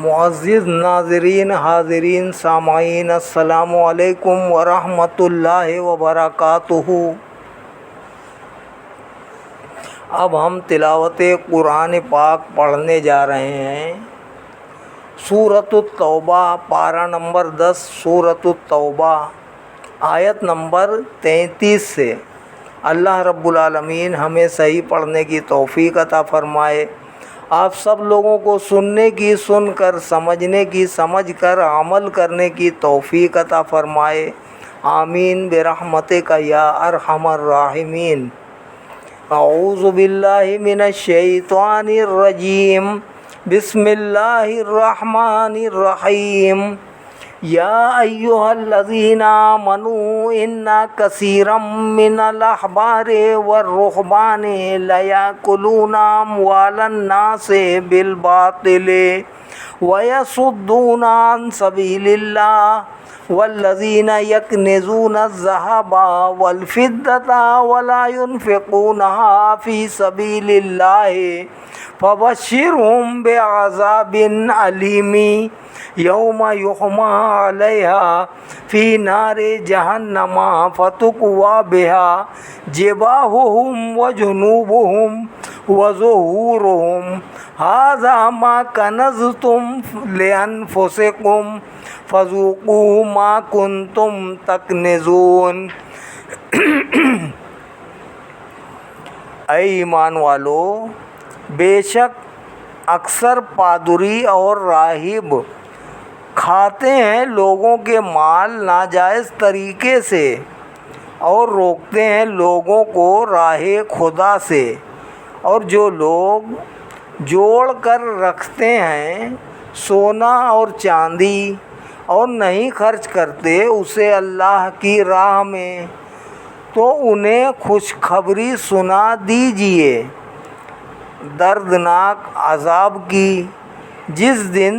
معزز ناظرین، حاضرین، سامعین، السلام علیکم ورحمۃ اللہ وبرکاتہ۔ اب ہم تلاوت قرآن پاک پڑھنے جا رہے ہیں۔ سورۃ التوبہ، پارہ نمبر 10، سورۃ التوبہ، آیت نمبر 33 سے۔ اللہ رب العالمین ہمیں صحیح پڑھنے کی توفیق عطا فرمائے، آپ سب لوگوں کو سننے کی سن کر، سمجھنے کی سمجھ کر، عمل کرنے کی توفیق عطا فرمائے، آمین برحمتک یا ارحم الراحمین۔ اعوذ باللہ من الشیطان الرجیم، بسم اللہ الرحمن الرحیم۔ یا ایہا الذین آمنوا ان کثیرا من الاحبار والرہبان لیأکلون اموال الناس بالباطل ویصدون عن سبیل اللہ والذین یکنزون الذہب والفضة ولا ينفقونها فی سبیل اللہ فبشرهم بعذاب علیم یوم یحمى علیہا فی نار جہنم فتکوی بها جباہہم وجنوبہم وظہورہم ھذا ما کنزتم لانفسکم فذوقوا ما کنتم تکنزون۔ اے ایمان والو، بے شک اکثر پادری اور راہب کھاتے ہیں لوگوں کے مال ناجائز طریقے سے اور روکتے ہیں لوگوں کو راہ خدا سے، اور جو لوگ جوڑ کر رکھتے ہیں سونا اور چاندی اور نہیں خرچ کرتے اسے اللہ کی راہ میں، تو انہیں خوشخبری سنا دیجیے دردناک عذاب کی، جس دن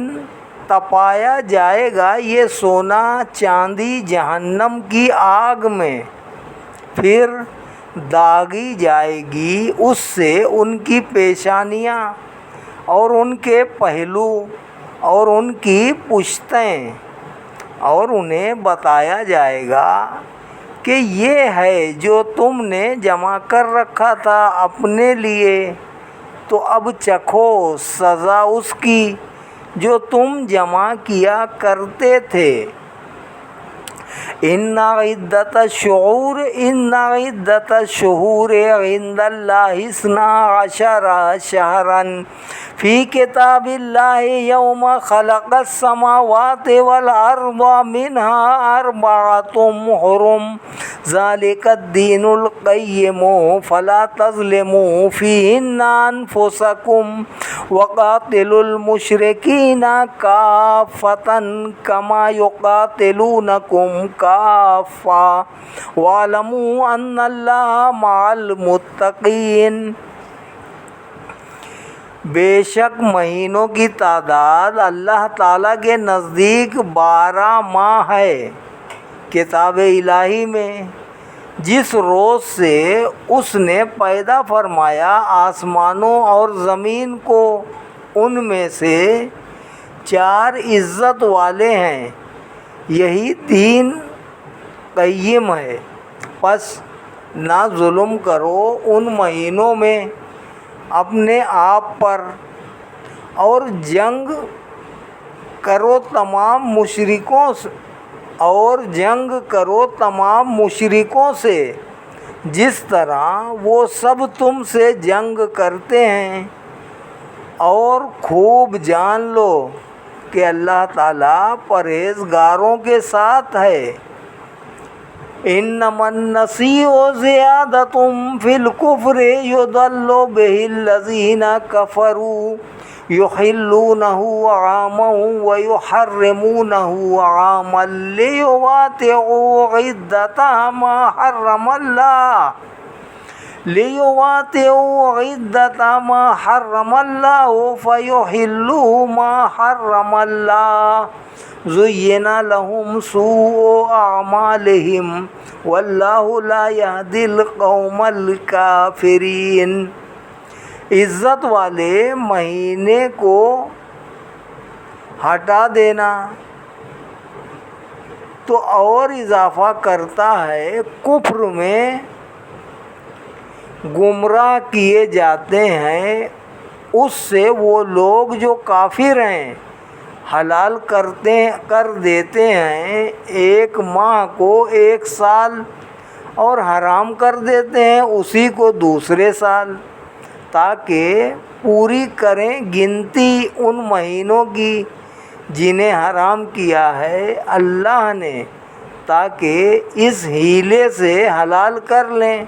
تپایا جائے گا یہ سونا چاندی جہنم کی آگ میں، پھر داغی جائے گی اس سے ان کی پیشانیاں اور ان کے پہلو اور ان کی پشتیں، اور انہیں بتایا جائے گا کہ یہ ہے جو تم نے جمع کر رکھا تھا اپنے لیے، تو اب چکھو سزا اس کی جو تم جمع کیا کرتے تھے۔ ان عدت الشہور عند اللہ 12 شہرا فی کتاب اللہ یوم خلق السماوات والارض منها 4 حرم ذلک الدین القیم فلا تظلموا فیہن انفسکم وقاتلوا المشرکین کافۃ کما یقاتلونکم کافۃ واعلموا ان اللہ مع المتقین۔ بے شک مہینوں کی تعداد اللہ تعالیٰ کے نزدیک 12 ماہ ہے کتاب الہی میں، جس روز سے اس نے پیدا فرمایا آسمانوں اور زمین کو، ان میں سے 4 عزت والے ہیں، یہی دین قیم ہے، پس نہ ظلم کرو ان مہینوں میں اپنے آپ پر، اور جنگ کرو تمام مشرکوں سے جس طرح وہ سب تم سے جنگ کرتے ہیں، اور خوب جان لو کہ اللہ تعالیٰ پرہیزگاروں کے ساتھ ہے۔ انما النسیء زیادۃ فی الکفر یضل بہ الذین کفروا یحلونہ عاما ویحرمونہ عاما لیواطئوا عدۃ ما حرم اللہ فیحلوا ما حرم اللہ زین لہم سوء اعمالہم واللہ لا یہدی القوم الکافرین۔ عزت والے مہینے کو ہٹا دینا تو اور اضافہ کرتا ہے کفر میں، گمراہ کیے جاتے ہیں اس سے وہ لوگ جو کافر ہیں۔ حلال کر دیتے ہیں 1 ماہ کو 1 سال، اور حرام کر دیتے ہیں اسی کو دوسرے سال، تاکہ پوری کریں گنتی ان مہینوں کی جنہیں حرام کیا ہے اللہ نے، تاکہ اس ہیلے سے حلال کر لیں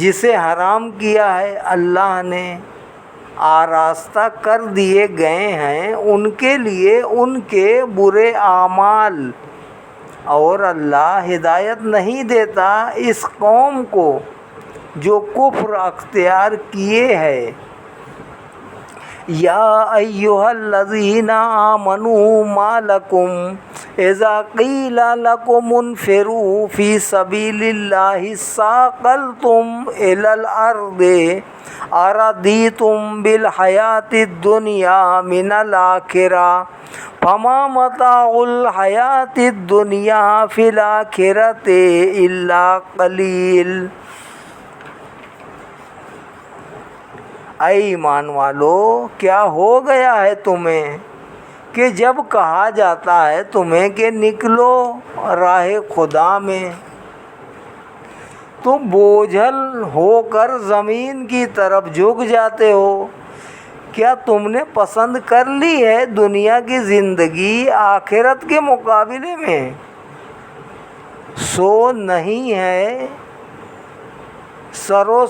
جسے حرام کیا ہے اللہ نے۔ آراستہ کر دیے گئے ہیں ان کے لیے ان کے برے اعمال، اور اللہ ہدایت نہیں دیتا اس قوم کو جو کفر اختیار کیے ہے۔ یا ایھا الذین آمنوا ما لکم اذا قیل لکم انفروا فی سبیل اللہ اثاقلتم الی الارض ارضیتم بالحیاۃ الدنیا من الآخرہ فما متاع الحیاۃ الدنیا فی الآخرۃ الا قلیل۔ اے ایمان والو، کیا ہو گیا ہے تمہیں کہ جب کہا جاتا ہے تمہیں کہ نکلو راہ خدا میں، تم بوجھل ہو کر زمین کی طرف جھک جاتے ہو؟ کیا تم نے پسند کر لی ہے دنیا کی زندگی آخرت کے مقابلے میں؟ سو نہیں ہے سر و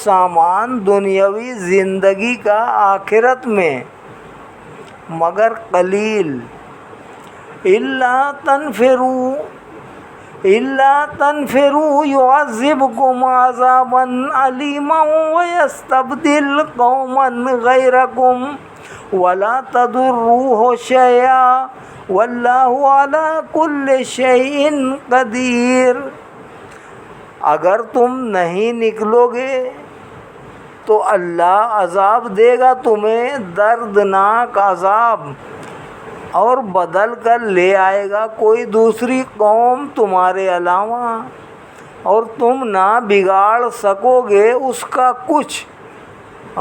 سامان دنیاوی زندگی کا آخرت میں مگر قلیل۔ الا تنفروا يعذبكم عذابا علیما ويستبدل قوما غيركم ولا تضروه شيئا واللہ على كل شيء قدیر۔ اگر تم نہیں نکلو گے تو اللہ عذاب دے گا تمہیں، دردناک عذاب، اور بدل کر لے آئے گا کوئی دوسری قوم تمہارے علاوہ، اور تم نہ بگاڑ سکو گے اس کا کچھ،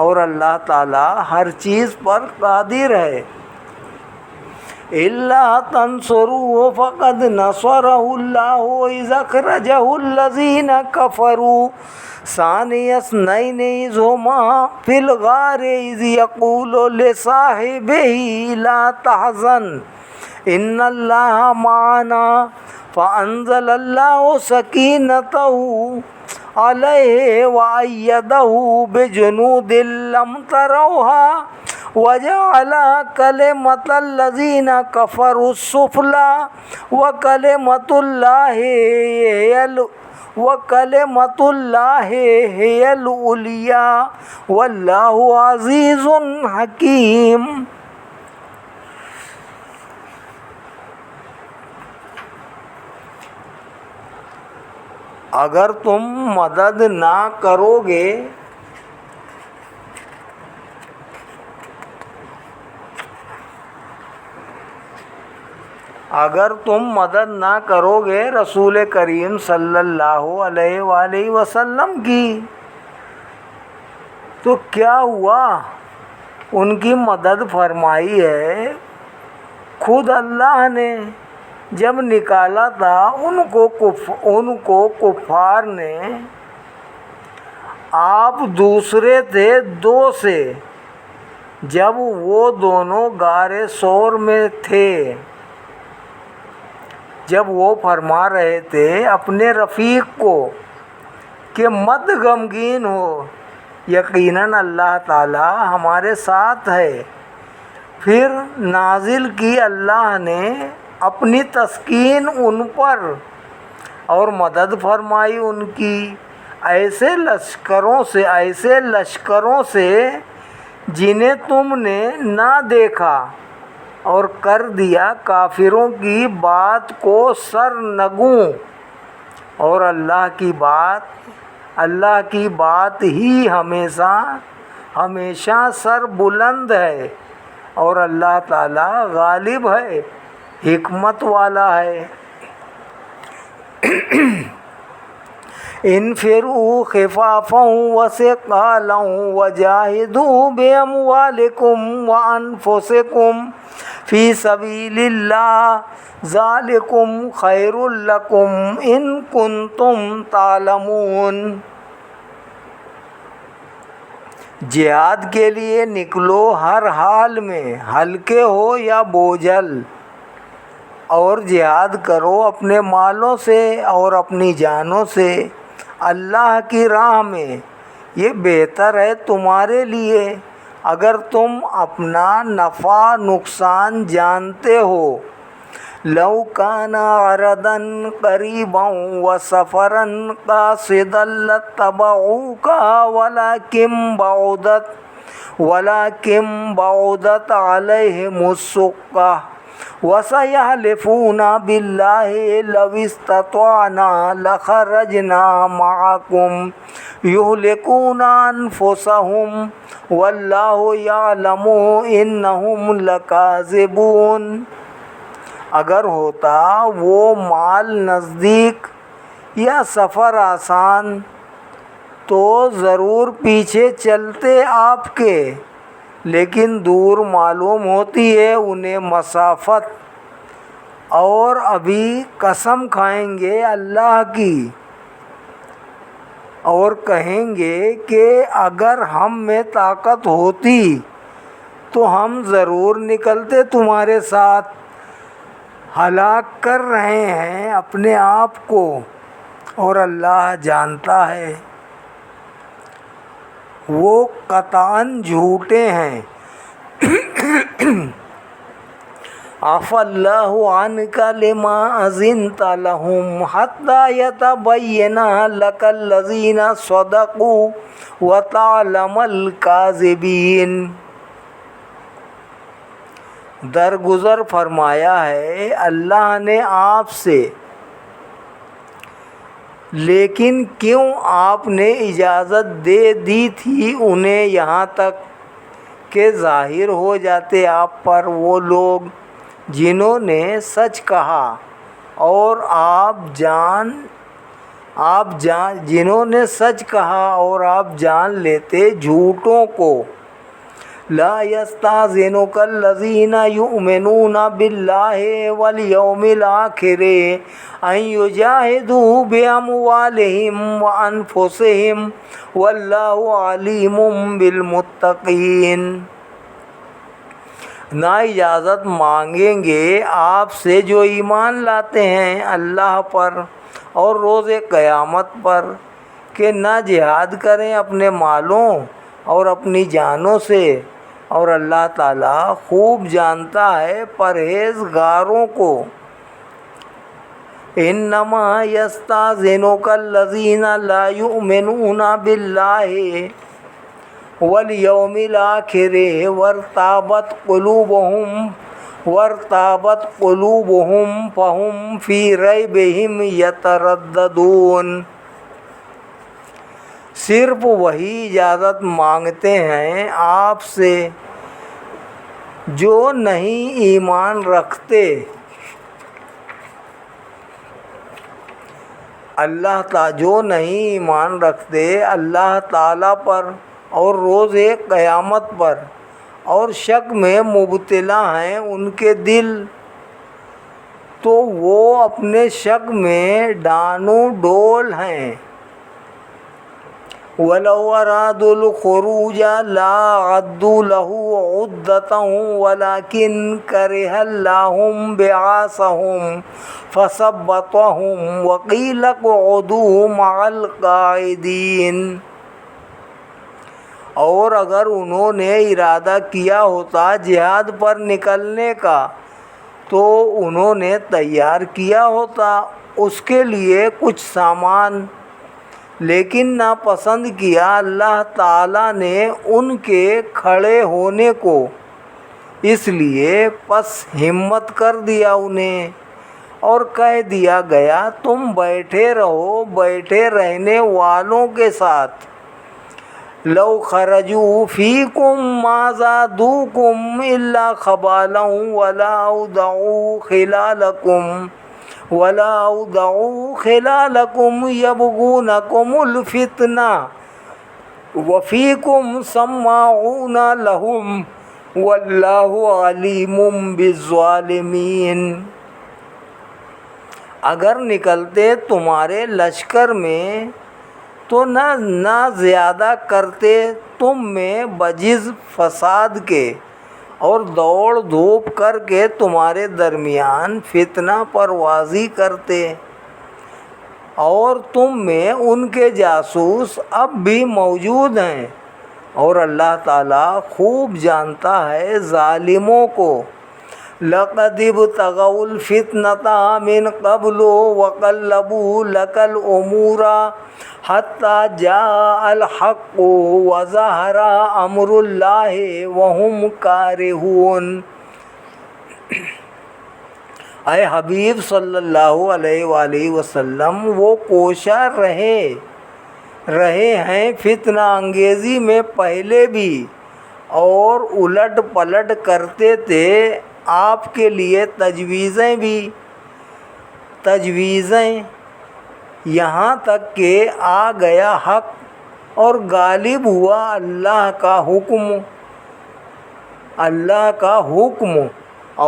اور اللہ تعالیٰ ہر چیز پر قادر ہے۔ الا تنصروه فقد نصره الله اذ اخرجه الذين كفروا ثاني اثنين اذ هما في الغار اذ يقول لصاحبه لا تحزن ان الله معنا فانزل الله سكينته عليه وأيده بجنود لم تروها وجعل كلمة الذين كفروا السفلى وكلمة الله هي العليا والله عزيز حكيم۔ اگر تم مدد نہ کرو گے رسول کریم صلی اللہ علیہ وآلہ وسلم کی، تو کیا ہوا؟ ان کی مدد فرمائی ہے خود اللہ نے جب نکالا تھا ان کو کفار نے۔ آپ دوسرے تھے دو سے جب وہ دونوں غار ثور میں تھے، جب وہ فرما رہے تھے اپنے رفیق کو کہ مت غمگین ہو، یقیناً اللہ تعالی ہمارے ساتھ ہے۔ پھر نازل کی اللہ نے اپنی تسکین ان پر اور مدد فرمائی ان کی ایسے لشکروں سے جنہیں تم نے نہ دیکھا، اور کر دیا کافروں کی بات کو سرنگوں، اور اللہ کی بات اللہ کی بات ہی ہمیشہ سر بلند ہے، اور اللہ تعالیٰ غالب ہے، حکمت والا ہے۔ انفروا خفافا وثقالا وجاہدوا باموالکم وانفسکم فی سبیل اللہ ذالکم خیر لکم ان کنتم تعلمون۔ جہاد کے لیے نکلو ہر حال میں، ہلکے ہو یا بوجھل، اور جہاد کرو اپنے مالوں سے اور اپنی جانوں سے اللہ کی راہ میں، یہ بہتر ہے تمہارے لیے اگر تم اپنا نفع نقصان جانتے ہو۔ لو کان عرضا قریبا وسفرا قاصدا لاتبعوک ولکن بعدت علیہم الشقہ وسيحلفون بالله لو استطعنا لخرجنا معكم يهلكون أنفسهم والله يعلم إنهم لكاذبون۔ اگر ہوتا وہ مال نزدیک یا سفر آسان تو ضرور پیچھے چلتے آپ کے، لیکن دور معلوم ہوتی ہے انہیں مسافت، اور ابھی قسم کھائیں گے اللہ کی اور کہیں گے کہ اگر ہم میں طاقت ہوتی تو ہم ضرور نکلتے تمہارے ساتھ۔ ہلاک کر رہے ہیں اپنے آپ کو، اور اللہ جانتا ہے وہ قطعاً جھوٹے ہیں۔ عفا اللہ عنک لما اذنت لهم حتى يتبين لك الذين صدقوا وتعلم الكاذبين۔ درگزر فرمایا ہے اللہ نے آپ سے، لیکن کیوں آپ نے اجازت دے دی تھی انہیں یہاں تک کہ ظاہر ہو جاتے آپ پر وہ لوگ جنہوں نے سچ کہا، اور جنہوں نے سچ کہا اور آپ جان لیتے جھوٹوں کو۔ لا يستأذنك الذين يؤمنون بالله واليوم الآخر أن يجاهدوا بأموالهم وأنفسهم والله عليم بالمتقين۔ نہ اجازت مانگیں گے آپ سے جو ایمان لاتے ہیں اللہ پر اور روز قیامت پر کہ نہ جہاد کریں اپنے مالوں اور اپنی جانوں سے، اور اللہ تعالیٰ خوب جانتا ہے پرہیزگاروں کو۔ انما یستأذنک الذین لا یؤمنون باللہ والیوم الآخر وارتابت قلوبہم فہم فی ریبہم یترددون۔ صرف وہی اجازت مانگتے ہیں آپ سے جو نہیں ایمان رکھتے اللہ تعالیٰ پر اور روز قیامت پر، اور شک میں مبتلا ہیں ان کے دل، تو وہ اپنے شک میں ڈانو ڈول ہیں۔ وَلَوْ أَرَادُوا الْخُرُوجَ لَأَعَدُّوا لَهُ عُدَّةً وَلَكِنْ كَرِهَ اللَّهُ بِعَاثَهُمْ فَثَبَّطَهُمْ وَقِيلَ اقْعُدُوا مَعَ الْقَاعِدِينَ۔ اور اگر انہوں نے ارادہ کیا ہوتا جہاد پر نکلنے کا تو انہوں نے تیار کیا ہوتا اس کے لیے کچھ سامان، لیکن ناپسند کیا اللہ تعالیٰ نے ان کے کھڑے ہونے کو، اس لیے پس ہمت کر دیا انہیں، اور کہہ دیا گیا تم بیٹھے رہو بیٹھے رہنے والوں کے ساتھ، لو خرجوا فیکم ما زادوکم الا خبالا ولا اودعوا خلالکم یبغونکم الفتنہ وفیکم سماعون لہم واللہ علیم بالظالمین۔ اگر نکلتے تمہارے لشکر میں تو نہ زیادہ کرتے تم میں بجز فساد کے، اور دوڑ دھوپ کر کے تمہارے درمیان فتنہ پروازی کرتے، اور تم میں ان کے جاسوس اب بھی موجود ہیں، اور اللہ تعالیٰ خوب جانتا ہے ظالموں کو۔ لَقَدِ ابْتَغَوُا الْفِتْنَةَ مِنْ قَبْلُ وَقَلَّبُوا لَكَ الْأُمُورَ حَتَّى جَاءَ الْحَقُّ وَظَهَرَ أَمْرُ اللَّهِ وَهُمْ كَارِهُونَ۔ اے حبیب صلی اللہ علیہ وآلہ وسلم، وہ کوشاں رہے ہیں فتنہ انگیزی میں پہلے بھی، اور الٹ پلٹ کرتے تھے آپ کے لیے تجویزیں، یہاں تک کہ آ گیا حق اور غالب ہوا اللہ کا حکم،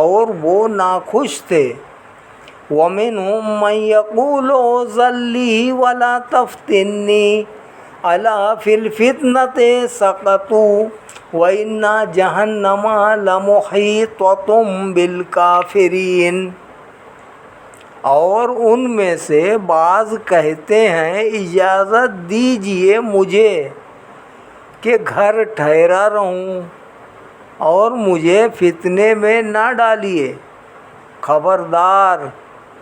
اور وہ ناخوش تھے۔ وَمِنْهُمْ مَنْ يَقُولُ ذَلِّي وَلَا تَفْتِنِّي أَلَا فِي الْفِتْنَةِ سَقَطُوا وَإِنَّ جَهَنَّمَ لَمُحِيطَةٌ بِالْكَافِرِينَ۔ اور ان میں سے بعض کہتے ہیں اجازت دیجیے مجھے کہ گھر ٹھہرا رہوں، اور مجھے فتنے میں نہ ڈالیے، خبردار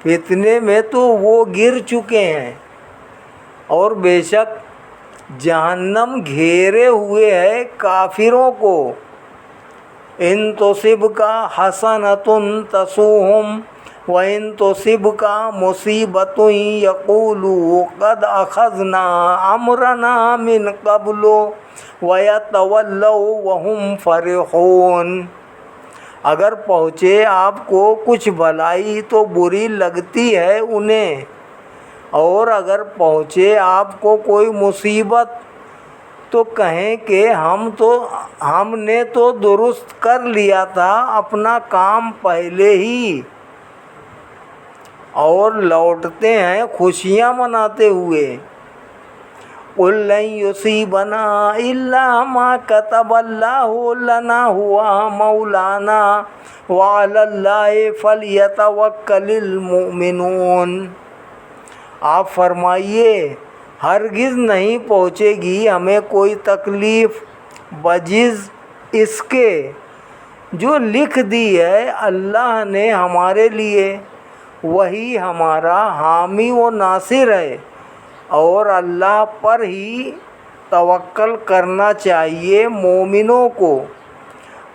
فتنے میں تو وہ گر چکے ہیں، اور بے شک جہنم گھیرے ہوئے ہے کافروں کو۔ ان تصبک حسنۃ تسؤہم وَإِن تُصِبْكَ مُصِیبَةٌ یقولوا قد اخذنا امرنا من قبل وَيَتَوَلَّوْا وَهُمْ فَرِحُونَ۔ اگر پہنچے آپ کو کچھ بھلائی تو بری لگتی ہے انہیں، اور اگر پہنچے آپ کو کوئی مصیبت تو کہیں کہ ہم نے تو درست کر لیا تھا اپنا کام پہلے ہی، اور لوٹتے ہیں خوشیاں مناتے ہوئے۔ قُل لَّن يُصِيبَنَا إِلَّا مَا كَتَبَ اللَّهُ لَنَا هُوَ مَوْلَانَا وَعَلَى اللَّهِ فَلْيَتَوَكَّلِ الْمُؤْمِنُونَ۔ آپ فرمائیے ہرگز نہیں پہنچے گی ہمیں کوئی تکلیف بجز اس کے جو لکھ دی ہے اللہ نے ہمارے لیے، وہی ہمارا حامی و ناصر ہے، اور اللہ پر ہی توکل کرنا چاہیے مومنوں کو۔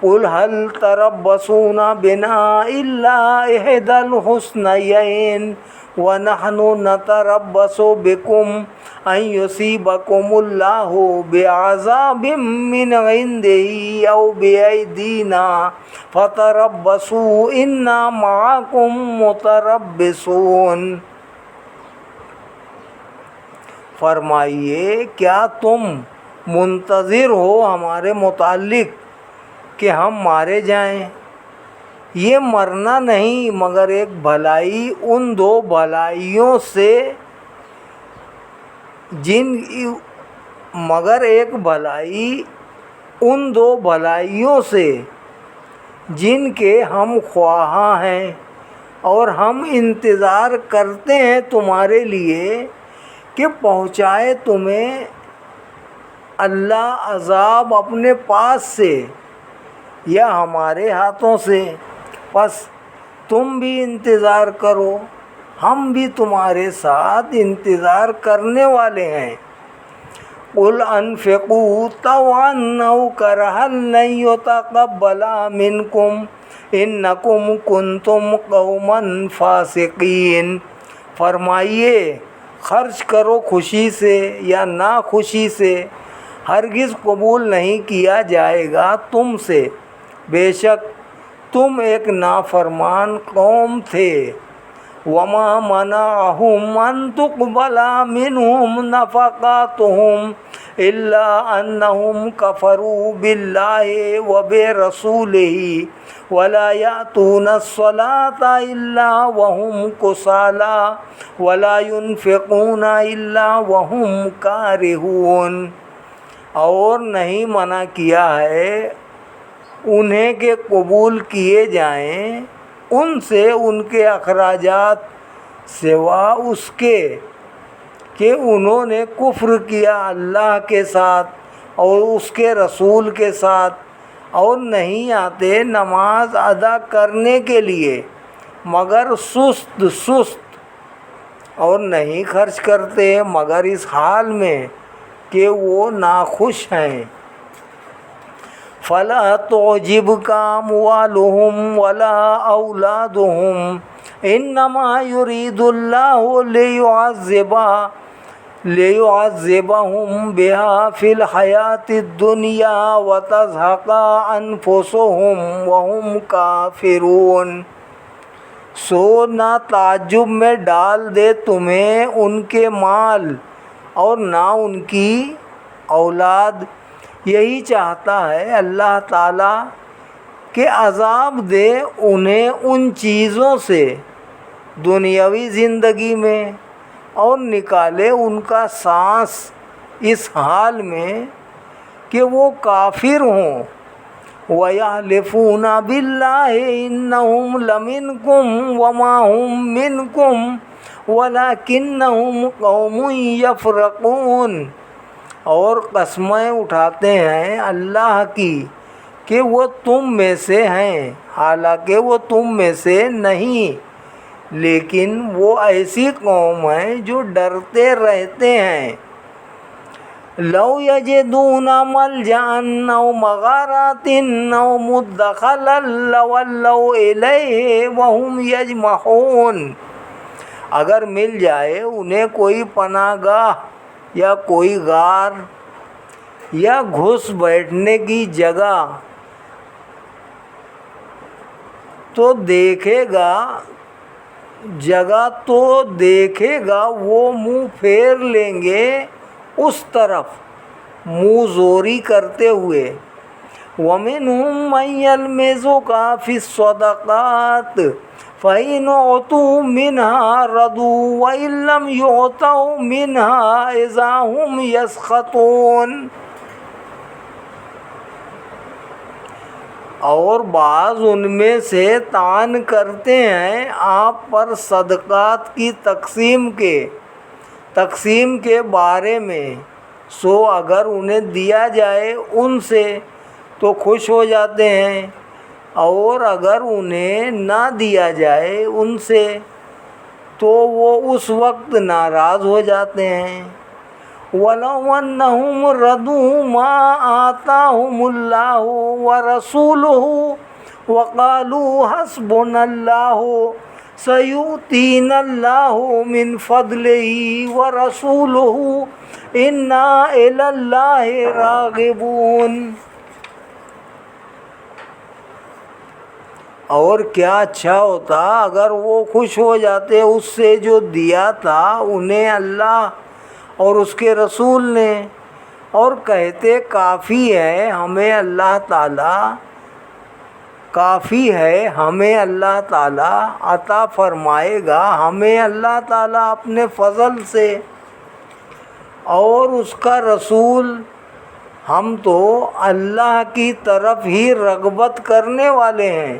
قُلْ هَلْ تَرَبَّصُونَ بِنَا إِلَّا إِحْدَى الْحُسْنَيَيْنِ وَنَحْنُ نَتَرَبَّصُ بِكُمْ أَن يُصِيبَكُمُ اللَّهُ بِعَذَابٍ مِّنْ عِندِهِ أَوْ بِأَيْدِينَا فَتَرَبَّصُوا إِنَّا مَعَكُمْ مُتَرَبِّصُونَ۔ فرمائیے کیا تم منتظر ہو ہمارے متعلق کہ ہم مارے جائیں؟ یہ مرنا نہیں مگر ایک بھلائی ان دو بھلائیوں سے جن کے ہم خواہاں ہیں، اور ہم انتظار کرتے ہیں تمہارے لیے کہ پہنچائے تمہیں اللہ عذاب اپنے پاس سے یا ہمارے ہاتھوں سے، پس تم بھی انتظار کرو، ہم بھی تمہارے ساتھ انتظار کرنے والے ہیں۔ قُلْ أَنفِقُوا طَوْعًا أَوْ كَرْهًا لَّن يُتَقَبَّلَ مِنكُمْ انکم کنتم قوما فاسقین۔ فرمائیے خرچ کرو خوشی سے یا ناخوشی سے، ہرگز قبول نہیں کیا جائے گا تم سے، بے شک تم ایک نافرمان قوم تھے۔ وما منعهم ان تقبل منهم نفقاتهم الا انهم كفروا بالله وبرسوله ولا يأتون الصلاة الا وهم كسالى ولا ينفقون الا وهم كارهون۔ اور نہیں منع کیا ہے انہیں کہ قبول کیے جائیں ان سے ان کے اخراجات سوا اس کے کہ انہوں نے کفر کیا اللہ کے ساتھ اور اس کے رسول کے ساتھ، اور نہیں آتے نماز ادا کرنے کے لیے مگر سست، اور نہیں خرچ کرتے مگر اس حال میں کہ وہ ناخوش ہیں۔ فلا تعجبك أموالهم ولا أولادهم إنما يريد الله ليعذبهم بها في الحياة الدنيا وتزهق أنفسهم وهم كافرون۔ سو نہ تعجب میں ڈال دے تمہیں ان کے مال اور نہ ان کی اولاد، یہی چاہتا ہے اللہ تعالیٰ کہ عذاب دے انہیں ان چیزوں سے دنیاوی زندگی میں، اور نکالے ان کا سانس اس حال میں کہ وہ کافر ہوں۔ وَيَحْلِفُونَ بِاللَّهِ إِنَّهُمْ لَمِنْكُمْ وَمَا هُمْ مِنْكُمْ وَلَكِنَّهُمْ قَوْمٌ يَفْرَقُونَ۔ اور قسمیں اٹھاتے ہیں اللہ کی کہ وہ تم میں سے ہیں، حالانکہ وہ تم میں سے نہیں، لیکن وہ ایسی قوم ہیں جو ڈرتے رہتے ہیں۔ لو یجدون ملجأ او مغارات او مدخلا لولوا الیہ وهم یجمحون۔ اگر مل جائے انہیں کوئی پناہ گاہ یا کوئی غار یا گھس بیٹھنے کی جگہ تو دیکھے گا وہ منہ پھیر لیں گے اس طرف منہ زوری کرتے ہوئے۔ وَمِنْهُمْ مَنْ يَلْمِزُكَ فِي الصَّدَقَاتِ فَإِنْ أُعْطُوا مِنْهَا رَضُوا وَإِنْ لَمْ يُعْطَوْا مِنْهَا إِذَا هُمْ يَسْخَطُونَ۔ اور بعض ان میں سے طعن کرتے ہیں آپ پر صدقات کی تقسیم کے بارے میں، سو اگر انہیں دیا جائے ان سے تو خوش ہو جاتے ہیں، اور اگر انہیں نہ دیا جائے ان سے تو وہ اس وقت ناراض ہو جاتے ہیں۔ وَلَوْ أَنَّهُمْ رَضُوا مَا آتَاهُمُ اللَّهُ وَرَسُولُهُ وَقَالُوا حَسْبُنَا اللَّهُ سَيُؤْتِينَا اللَّهُ مِنْ فَضْلِهِ وَرَسُولُهُ إِنَّا إِلَى اللَّهِ رَاغِبُونَ۔ اور کیا اچھا ہوتا اگر وہ خوش ہو جاتے اس سے جو دیا تھا انہیں اللہ اور اس کے رسول نے، اور کہتے کافی ہے ہمیں اللہ تعالیٰ عطا فرمائے گا، ہمیں اللہ تعالیٰ اپنے فضل سے اور اس کا رسول، ہم تو اللہ کی طرف ہی رغبت کرنے والے ہیں۔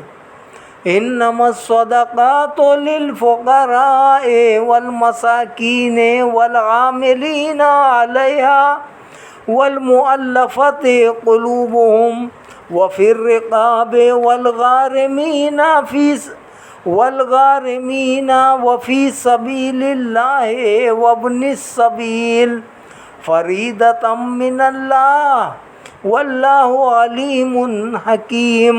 انما الصدقات للفقراء والمساکین والعاملین علیہا والمؤلفة قلوبهم وفی الرقاب والغارمین وفی سبیل اللہ وابن السبیل فریضۃ من اللہ واللہ علیم حکیم۔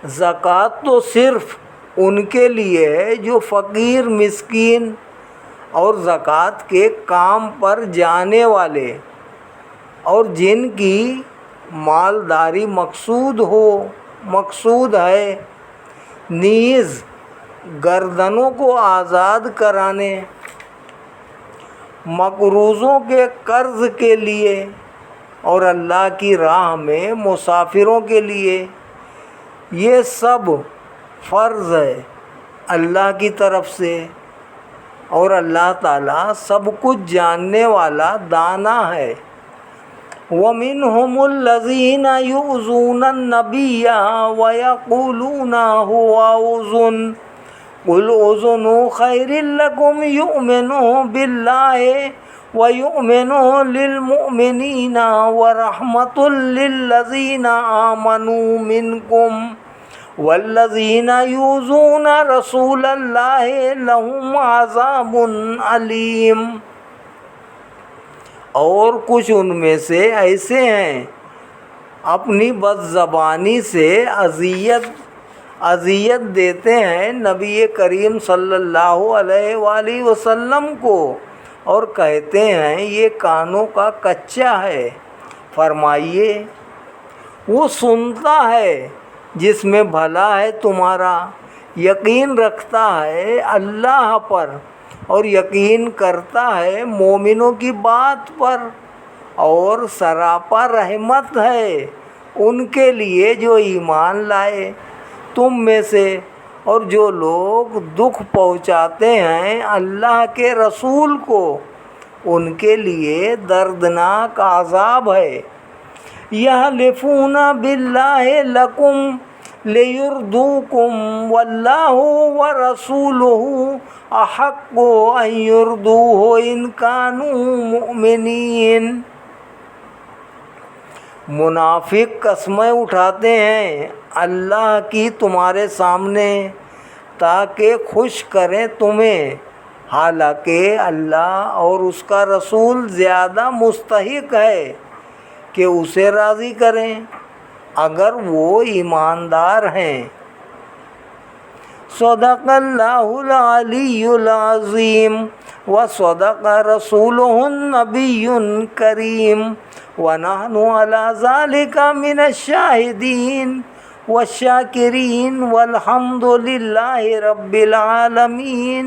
زکوٰۃ تو صرف ان کے لیے ہے جو فقیر مسکین اور زکوٰۃ کے کام پر جانے والے اور جن کی مالداری مقصود ہے، نیز گردنوں کو آزاد کرانے، مقروضوں کے قرض کے لیے اور اللہ کی راہ میں مسافروں کے لیے، یہ سب فرض ہے اللہ کی طرف سے، اور اللہ تعالیٰ سب کچھ جاننے والا دانا ہے۔ وَمِنْهُمُ الَّذِينَ يُؤْذُونَ النَّبِيَّ وَيَقُولُونَ هُوَ أُذُنٌ قُلْ أُذُنُ خَيْرٍ لَكُمْ يُؤْمِنُ بِاللَّهِ وَيُؤْمِنُ لِلْمُؤْمِنِينَ وَرَحْمَةٌ لِلَّذِينَ آمَنُوا مِنْكُمْ وَالَّذِينَ يُؤْذُونَ رَسُولَ اللَّهِ لَهُمْ عَذَابٌ عَلِيمٌ۔ اور کچھ ان میں سے ایسے ہیں اپنی بد زبانی سے اذیت دیتے ہیں نبی کریم صلی اللہ علیہ وآلہ وسلم کو، اور کہتے ہیں یہ کانوں کا کچا ہے۔ فرمائیے وہ سنتا ہے جس میں بھلا ہے تمہارا، یقین رکھتا ہے اللہ پر اور یقین کرتا ہے مومنوں کی بات پر، اور سراپا رحمت ہے ان کے لیے جو ایمان لائے تم میں سے، اور جو لوگ دکھ پہنچاتے ہیں اللہ کے رسول کو ان کے لیے دردناک عذاب ہے۔ یحلفون باللہ لکم لیرضوکم واللہ ورسولہ احق ان یرضوہ ان کانوا مؤمنین۔ منافق قسمیں اٹھاتے ہیں اللہ کی تمہارے سامنے تاکہ خوش کریں تمہیں، حالانکہ اللہ اور اس کا رسول زیادہ مستحق ہے کہ اسے راضی کریں اگر وہ ایماندار ہیں۔ صدق اللہ العلی العظیم وصدق رسولہ النبی الکریم ونحن علی ذلک من الشاہدین والشاکرین والحمد للہ رب العالمین۔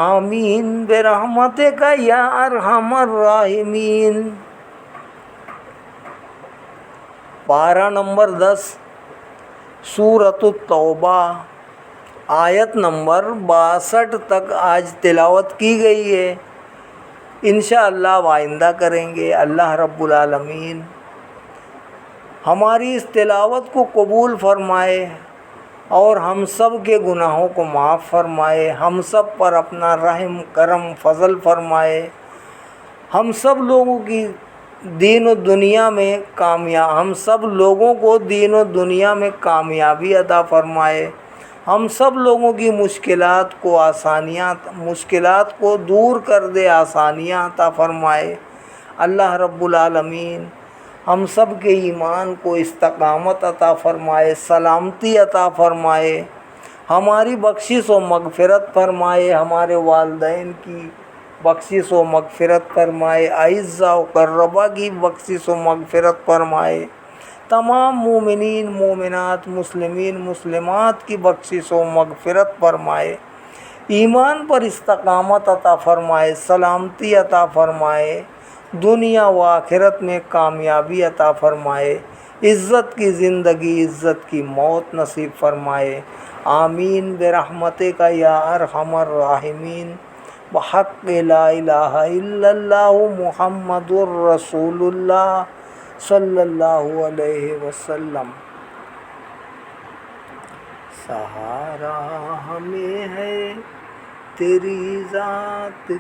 آمین برحمتک یا ارحم الراحمین۔ پارہ نمبر 10 سورۃ التوبہ، آیت نمبر 62 تک آج تلاوت کی گئی ہے، انشاءاللہ آئندہ کریں گے۔ اللہ رب العالمین ہماری اس تلاوت کو قبول فرمائے اور ہم سب کے گناہوں کو معاف فرمائے، ہم سب پر اپنا رحم کرم فضل فرمائے، ہم سب لوگوں کی دین و دنیا میں ہم سب لوگوں کو دین و دنیا میں کامیابی عطا فرمائے، ہم سب لوگوں کی مشکلات کو دور کر دے، آسانیاں عطا فرمائے۔ اللہ رب العالمین ہم سب کے ایمان کو استقامت عطا فرمائے، سلامتی عطا فرمائے، ہماری بخشش و مغفرت فرمائے، ہمارے والدین کی بخشش و مغفرت فرمائے، اعزاء و اقرباء کی بخشش و مغفرت فرمائے، تمام مومنین مومنات مسلمین مسلمات کی بخشش و مغفرت فرمائے، ایمان پر استقامت عطا فرمائے، سلامتی عطا فرمائے، دنیا و آخرت میں کامیابی عطا فرمائے، عزت کی زندگی عزت کی موت نصیب فرمائے۔ آمین برحمتک یا ارحم الراحمین، بحق لا الہ الا اللہ محمد الرسول اللہ صلی اللہ علیہ وسلم۔ سہارا ہمیں ہے تیری ذات